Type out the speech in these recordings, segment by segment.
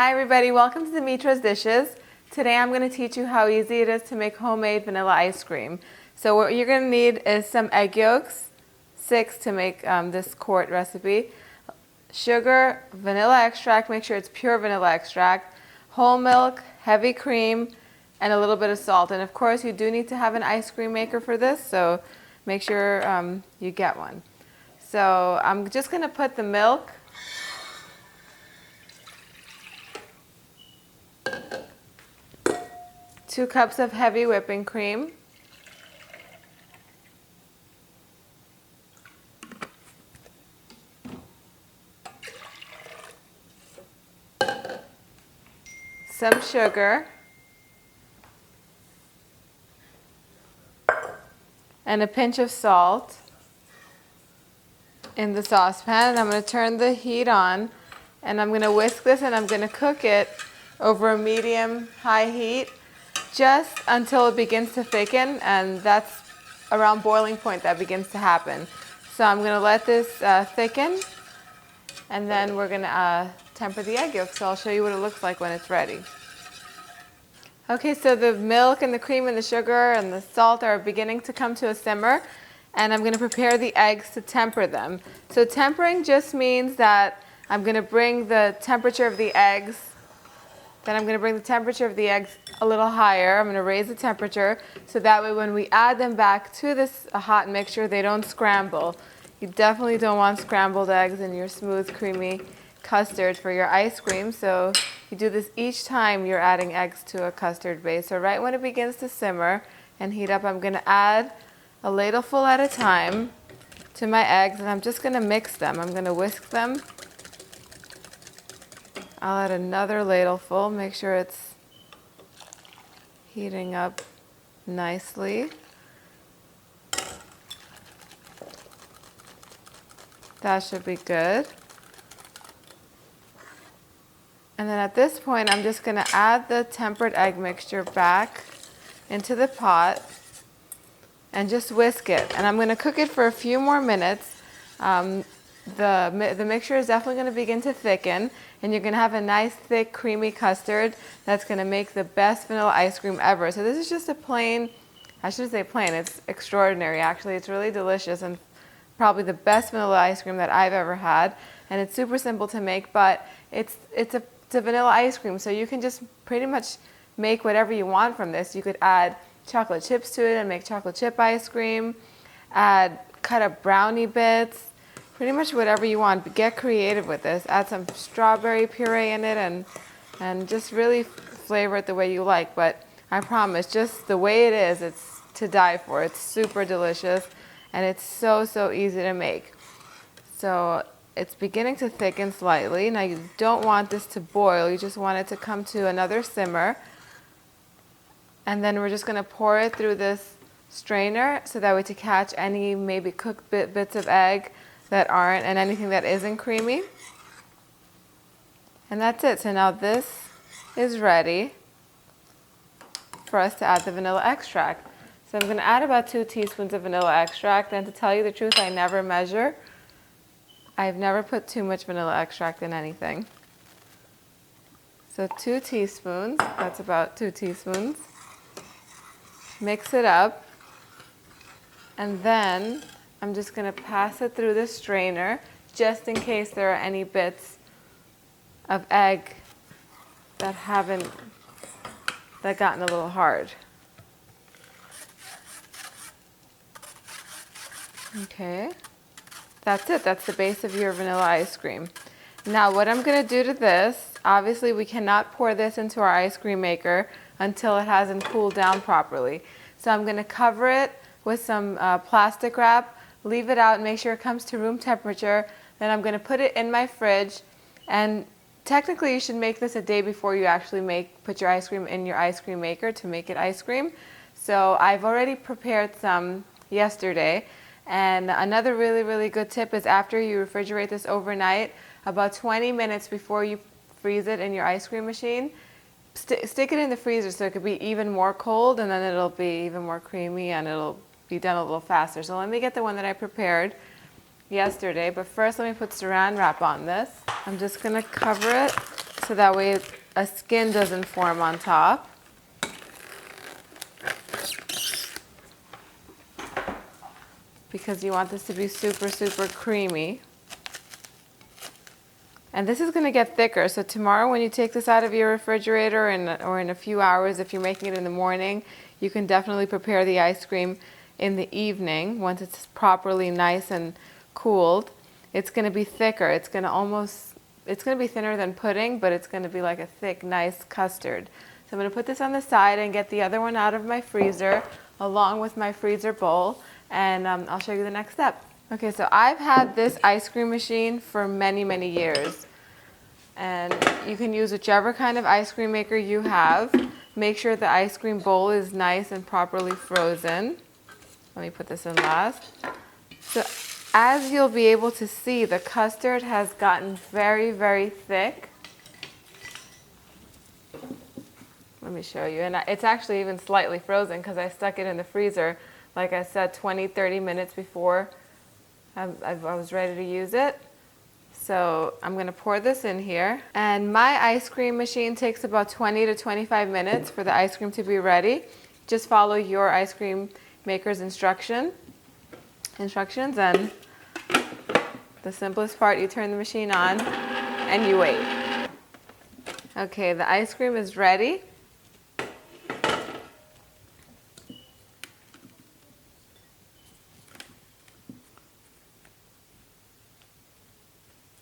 Hi everybody, welcome to Dimitra's Dishes. Today I'm going to teach you how easy it is to make homemade vanilla ice cream. So what you're going to need is some egg yolks, 6 to make this quart recipe, sugar, vanilla extract, make sure it's pure vanilla extract, whole milk, heavy cream, and a little bit of salt. And of course you do need to have an ice cream maker for this, so make sure you get one. So I'm just going to put the milk, two cups of heavy whipping cream, some sugar, and a pinch of salt in the saucepan. I'm going to turn the heat on and I'm going to whisk this and I'm going to cook it over a medium-high heat just until it begins to thicken, and that's around boiling point that begins to happen. So I'm going to let this thicken, and then we're going to temper the egg yolk. So I'll show you what it looks like when it's ready. Okay, so the milk and the cream and the sugar and the salt are beginning to come to a simmer, and I'm going to prepare the eggs to temper them. So tempering just means that I'm going to bring the temperature of the eggs a little higher. I'm going to raise the temperature so that way when we add them back to this hot mixture, they don't scramble. You definitely don't want scrambled eggs in your smooth, creamy custard for your ice cream. So you do this each time you're adding eggs to a custard base. So right when it begins to simmer and heat up, I'm going to add a ladleful at a time to my eggs, and I'm just going to mix them. I'm going to whisk them. I'll add another ladleful, make sure it's heating up nicely. That should be good. And then at this point, I'm just going to add the tempered egg mixture back into the pot and just whisk it. And I'm going to cook it for a few more minutes. The mixture is definitely going to begin to thicken, and you're going to have a nice, thick, creamy custard that's going to make the best vanilla ice cream ever. So this is just a plain, I shouldn't say plain, it's extraordinary actually. It's really delicious and probably the best vanilla ice cream that I've ever had. And it's super simple to make, but it's a vanilla ice cream, so you can just pretty much make whatever you want from this. You could add chocolate chips to it and make chocolate chip ice cream, cut up brownie bits, pretty much whatever you want. Get creative with this. Add some strawberry puree in it and just really flavor it the way you like. But I promise, just the way it is, it's to die for. It's super delicious and it's so easy to make. So it's beginning to thicken slightly. Now you don't want this to boil. You just want it to come to another simmer. And then we're just going to pour it through this strainer so that way to catch any maybe cooked bits of egg that aren't, and anything that isn't creamy. And that's it. So now this is ready for us to add the vanilla extract. So I'm going to add about 2 teaspoons of vanilla extract, and to tell you the truth, I never measure. I've never put too much vanilla extract in anything. So 2 teaspoons, that's about 2 teaspoons. Mix it up, and then I'm just going to pass it through the strainer just in case there are any bits of egg that gotten a little hard. Okay, that's it. That's the base of your vanilla ice cream. Now what I'm going to do to this, obviously we cannot pour this into our ice cream maker until it hasn't cooled down properly. So I'm going to cover it with some plastic wrap, leave it out and make sure it comes to room temperature. Then I'm going to put it in my fridge, and technically you should make this a day before you actually put your ice cream in your ice cream maker to make it ice cream. So I've already prepared some yesterday, and another really good tip is after you refrigerate this overnight, about 20 minutes before you freeze it in your ice cream machine, stick it in the freezer so it could be even more cold, and then it'll be even more creamy and it'll be done a little faster. So let me get the one that I prepared yesterday, but first let me put saran wrap on this. I'm just going to cover it so that way a skin doesn't form on top. Because you want this to be super, super creamy. And this is going to get thicker, so tomorrow when you take this out of your refrigerator or in a few hours, if you're making it in the morning, you can definitely prepare the ice cream in the evening once it's properly nice and cooled. It's going to be thicker. It's going to be thinner than pudding, but it's going to be like a thick, nice custard. So I'm going to put this on the side and get the other one out of my freezer along with my freezer bowl, and I'll show you the next step. Okay, so I've had this ice cream machine for many, many years. And you can use whichever kind of ice cream maker you have. Make sure the ice cream bowl is nice and properly frozen. Let me put this in last. So as you'll be able to see, the custard has gotten very, very thick. Let me show you. And it's actually even slightly frozen because I stuck it in the freezer, like I said, 20, 30 minutes before I was ready to use it. So I'm going to pour this in here. And my ice cream machine takes about 20 to 25 minutes for the ice cream to be ready. Just follow your ice cream maker's instructions. And the simplest part, you turn the machine on and you wait. Okay, the ice cream is ready.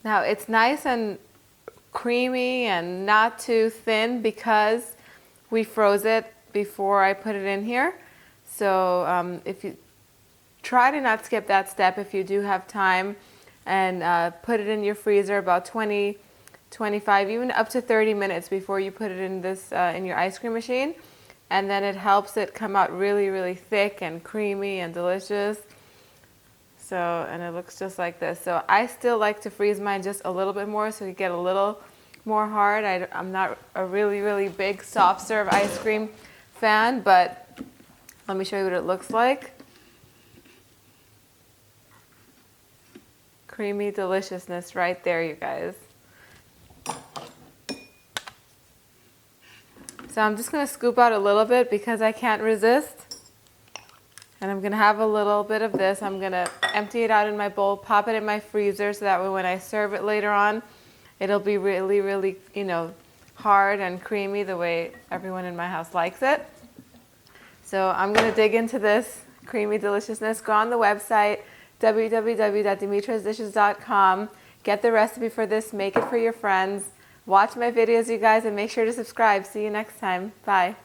Now it's nice and creamy and not too thin because we froze it before I put it in here. So if you try to not skip that step if you do have time, and put it in your freezer about 20, 25, even up to 30 minutes before you put it in this in your ice cream machine, and then it helps it come out really, really thick and creamy and delicious. So, and it looks just like this. So I still like to freeze mine just a little bit more so you get a little more hard. I'm not a really, really big soft serve ice cream fan, but let me show you what it looks like. Creamy deliciousness right there, you guys. So I'm just going to scoop out a little bit because I can't resist. And I'm going to have a little bit of this. I'm going to empty it out in my bowl, pop it in my freezer so that way when I serve it later on, it'll be really, really, hard and creamy the way everyone in my house likes it. So I'm going to dig into this creamy deliciousness. Go on the website, www.dimitrasdishes.com. Get the recipe for this. Make it for your friends. Watch my videos, you guys, and make sure to subscribe. See you next time. Bye.